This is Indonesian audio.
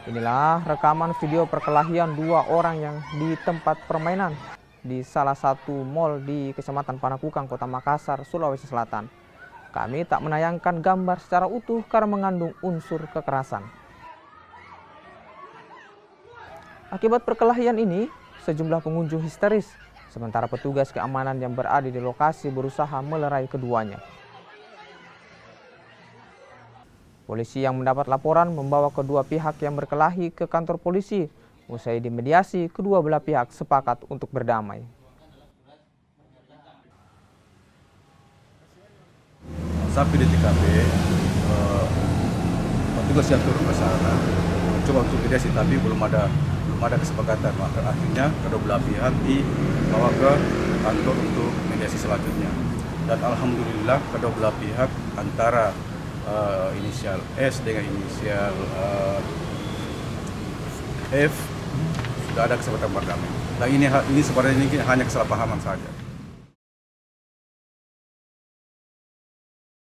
Inilah rekaman video perkelahian dua orang yang di tempat permainan di salah satu mal di Kecamatan Panakukang, Kota Makassar, Sulawesi Selatan. Kami tak menayangkan gambar secara utuh karena mengandung unsur kekerasan. Akibat perkelahian ini, sejumlah pengunjung histeris, sementara petugas keamanan yang berada di lokasi berusaha melerai keduanya. Polisi yang mendapat laporan membawa kedua pihak yang berkelahi ke kantor polisi. Usai dimediasi, kedua belah pihak sepakat untuk berdamai. Sampai di TKP, petugas yang turun ke sana coba untuk mediasi, tapi belum ada kesepakatan. Maka akhirnya kedua belah pihak dibawa ke kantor untuk mediasi selanjutnya. Dan alhamdulillah kedua belah pihak antara inisial S dengan inisial F sudah ada kesepakatan berdamai. Dan ini sebenarnya hanya kesalahpahaman saja.